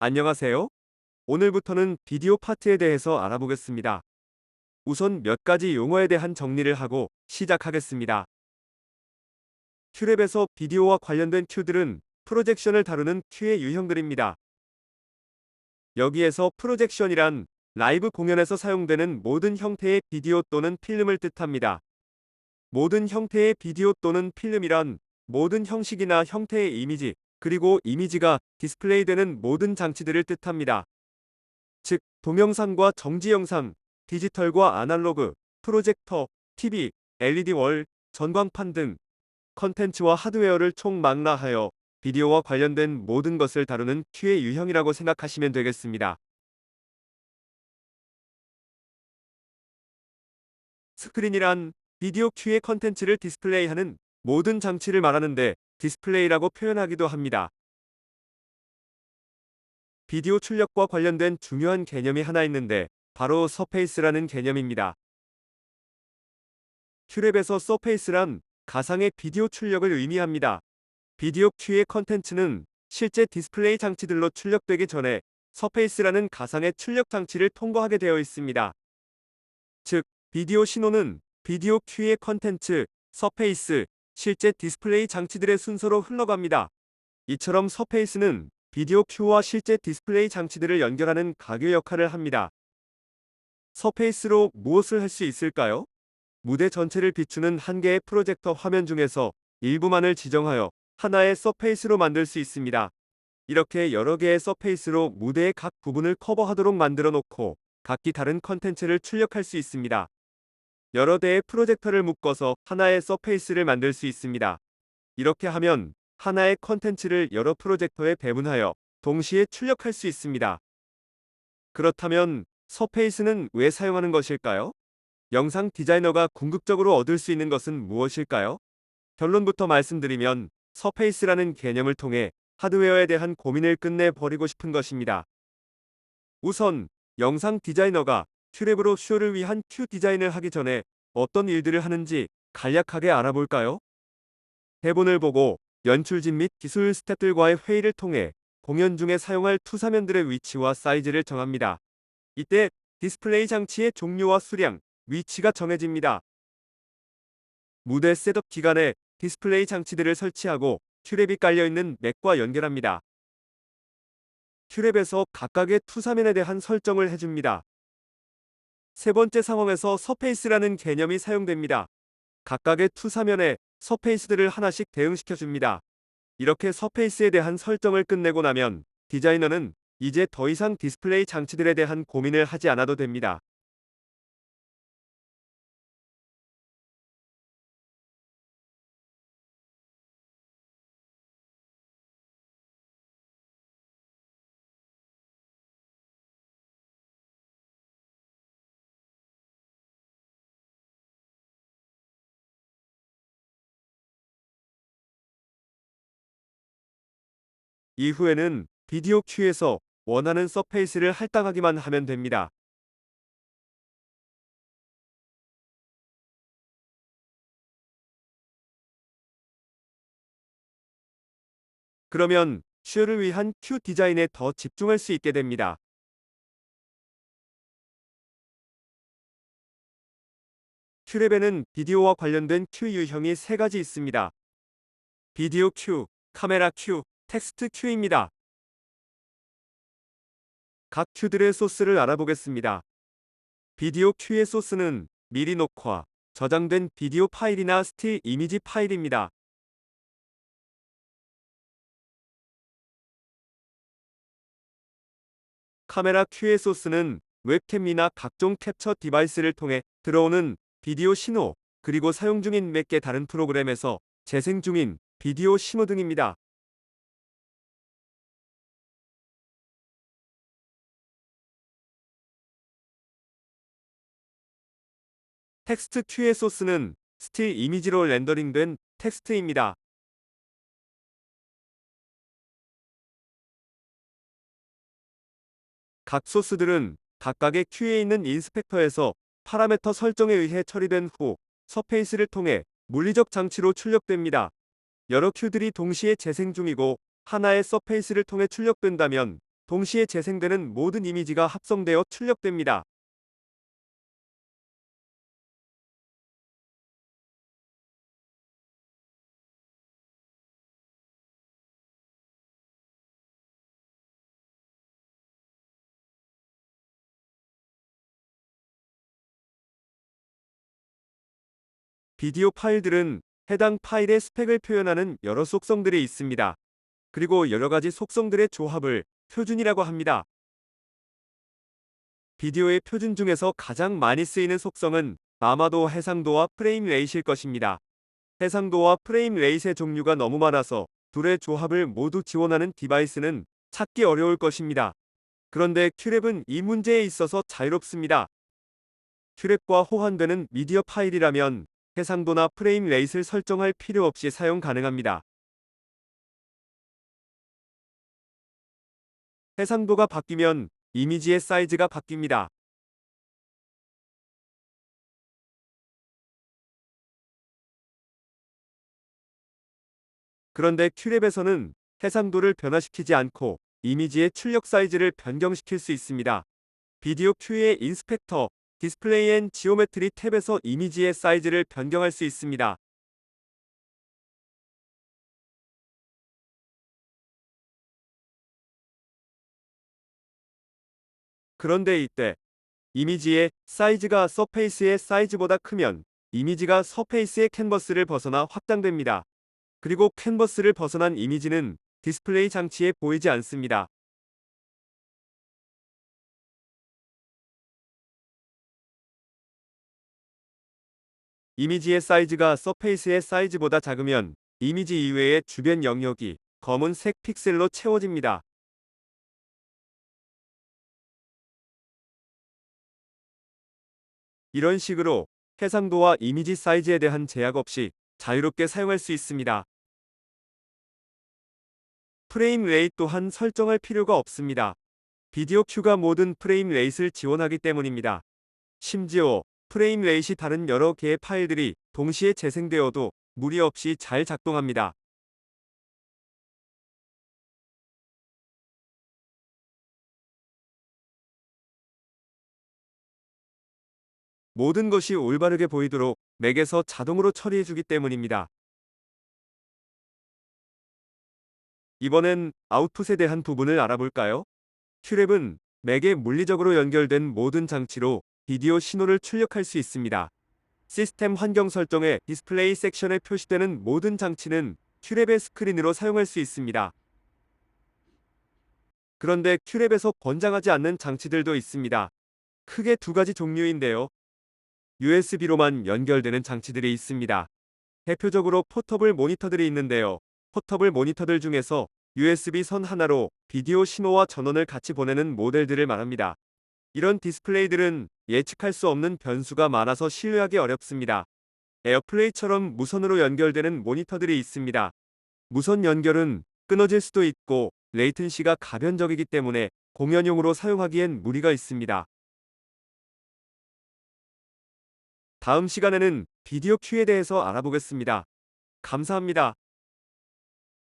안녕하세요. 오늘부터는 비디오 파트에 대해서 알아보겠습니다. 우선 몇 가지 용어에 대한 정리를 하고 시작하겠습니다. 큐랩에서 비디오와 관련된 큐들은 프로젝션을 다루는 큐의 유형들입니다. 여기에서 프로젝션이란 라이브 공연에서 사용되는 모든 형태의 비디오 또는 필름을 뜻합니다. 모든 형태의 비디오 또는 필름이란 모든 형식이나 형태의 이미지, 그리고 이미지가 디스플레이되는 모든 장치들을 뜻합니다. 즉, 동영상과 정지영상, 디지털과 아날로그, 프로젝터, TV, LED 월, 전광판 등 컨텐츠와 하드웨어를 총망라하여 비디오와 관련된 모든 것을 다루는 큐의 유형이라고 생각하시면 되겠습니다. 스크린이란 비디오 큐의 컨텐츠를 디스플레이하는 모든 장치를 말하는데 디스플레이라고 표현하기도 합니다. 비디오 출력과 관련된 중요한 개념이 하나 있는데 바로 서페이스라는 개념입니다. 큐랩에서 서페이스란 가상의 비디오 출력을 의미합니다. 비디오 큐의 컨텐츠는 실제 디스플레이 장치들로 출력되기 전에 서페이스라는 가상의 출력 장치를 통과하게 되어 있습니다. 즉, 비디오 신호는 비디오 큐의 컨텐츠, 서페이스, 실제 디스플레이 장치들의 순서로 흘러갑니다. 이처럼 서페이스는 비디오 큐와 실제 디스플레이 장치들을 연결하는 가교 역할을 합니다. 서페이스로 무엇을 할 수 있을까요? 무대 전체를 비추는 한 개의 프로젝터 화면 중에서 일부만을 지정하여 하나의 서페이스로 만들 수 있습니다. 이렇게 여러 개의 서페이스로 무대의 각 부분을 커버하도록 만들어 놓고 각기 다른 컨텐츠를 출력할 수 있습니다. 여러 대의 프로젝터를 묶어서 하나의 서페이스를 만들 수 있습니다. 이렇게 하면 하나의 컨텐츠를 여러 프로젝터에 배분하여 동시에 출력할 수 있습니다. 그렇다면 서페이스는 왜 사용하는 것일까요? 영상 디자이너가 궁극적으로 얻을 수 있는 것은 무엇일까요? 결론부터 말씀드리면 서페이스라는 개념을 통해 하드웨어에 대한 고민을 끝내버리고 싶은 것입니다. 우선 영상 디자이너가 큐랩으로 쇼를 위한 큐 디자인을 하기 전에 어떤 일들을 하는지 간략하게 알아볼까요? 대본을 보고 연출진 및 기술 스태프들과의 회의를 통해 공연 중에 사용할 투사면들의 위치와 사이즈를 정합니다. 이때 디스플레이 장치의 종류와 수량, 위치가 정해집니다. 무대 셋업 기간에 디스플레이 장치들을 설치하고 큐랩이 깔려있는 맥과 연결합니다. 큐랩에서 각각의 투사면에 대한 설정을 해줍니다. 세 번째 상황에서 서페이스라는 개념이 사용됩니다. 각각의 투사면에 서페이스들을 하나씩 대응시켜줍니다. 이렇게 서페이스에 대한 설정을 끝내고 나면 디자이너는 이제 더 이상 디스플레이 장치들에 대한 고민을 하지 않아도 됩니다. 이후에는 비디오 큐에서 원하는 서페이스를 할당하기만 하면 됩니다. 그러면 쇼를 위한 큐 디자인에 더 집중할 수 있게 됩니다. 큐랩에는 비디오와 관련된 큐 유형이 세 가지 있습니다. 비디오 큐, 카메라 큐, 텍스트 큐입니다. 각 큐들의 소스를 알아보겠습니다. 비디오 큐의 소스는 미리 녹화, 저장된 비디오 파일이나 스틸 이미지 파일입니다. 카메라 큐의 소스는 웹캠이나 각종 캡처 디바이스를 통해 들어오는 비디오 신호, 그리고 사용 중인 몇 개 다른 프로그램에서 재생 중인 비디오 신호 등입니다. 텍스트 큐의 소스는 스틸 이미지로 렌더링된 텍스트입니다. 각 소스들은 각각의 큐에 있는 인스펙터에서 파라메터 설정에 의해 처리된 후 서페이스를 통해 물리적 장치로 출력됩니다. 여러 큐들이 동시에 재생 중이고 하나의 서페이스를 통해 출력된다면 동시에 재생되는 모든 이미지가 합성되어 출력됩니다. 비디오 파일들은 해당 파일의 스펙을 표현하는 여러 속성들이 있습니다. 그리고 여러 가지 속성들의 조합을 표준이라고 합니다. 비디오의 표준 중에서 가장 많이 쓰이는 속성은 아마도 해상도와 프레임 레이트일 것입니다. 해상도와 프레임 레이트의 종류가 너무 많아서 둘의 조합을 모두 지원하는 디바이스는 찾기 어려울 것입니다. 그런데 큐랩은 이 문제에 있어서 자유롭습니다. 큐랩과 호환되는 미디어 파일이라면 해상도나 프레임 레이트를 설정할 필요 없이 사용 가능합니다. 해상도가 바뀌면 이미지의 사이즈가 바뀝니다. 그런데 큐랩에서는 해상도를 변화시키지 않고 이미지의 출력 사이즈를 변경시킬 수 있습니다. 비디오 큐의 인스펙터, 디스플레이 앤 지오메트리 탭에서 이미지의 사이즈를 변경할 수 있습니다. 그런데 이때 이미지의 사이즈가 서페이스의 사이즈보다 크면 이미지가 서페이스의 캔버스를 벗어나 확장됩니다. 그리고 캔버스를 벗어난 이미지는 디스플레이 장치에 보이지 않습니다. 이미지의 사이즈가 서페이스의 사이즈보다 작으면 이미지 이외의 주변 영역이 검은색 픽셀로 채워집니다. 이런 식으로 해상도와 이미지 사이즈에 대한 제약 없이 자유롭게 사용할 수 있습니다. 프레임 레이트 또한 설정할 필요가 없습니다. 비디오 큐가 모든 프레임 레이트를 지원하기 때문입니다. 심지어 프레임 레이트이 다른 여러 개의 파일들이 동시에 재생되어도 무리 없이 잘 작동합니다. 모든 것이 올바르게 보이도록 맥에서 자동으로 처리해주기 때문입니다. 이번엔 아웃풋에 대한 부분을 알아볼까요? 큐랩은 맥에 물리적으로 연결된 모든 장치로 비디오 신호를 출력할 수 있습니다. 시스템 환경 설정의 디스플레이 섹션에 표시되는 모든 장치는 큐랩의 스크린으로 사용할 수 있습니다. 그런데 큐랩에서 권장하지 않는 장치들도 있습니다. 크게 두 가지 종류인데요. USB로만 연결되는 장치들이 있습니다. 대표적으로 포터블 모니터들이 있는데요. 포터블 모니터들 중에서 USB 선 하나로 비디오 신호와 전원을 같이 보내는 모델들을 말합니다. 이런 디스플레이들은 예측할 수 없는 변수가 많아서 신뢰하기 어렵습니다. 에어플레이처럼 무선으로 연결되는 모니터들이 있습니다. 무선 연결은 끊어질 수도 있고 레이턴시가 가변적이기 때문에 공연용으로 사용하기엔 무리가 있습니다. 다음 시간에는 비디오 큐에 대해서 알아보겠습니다. 감사합니다.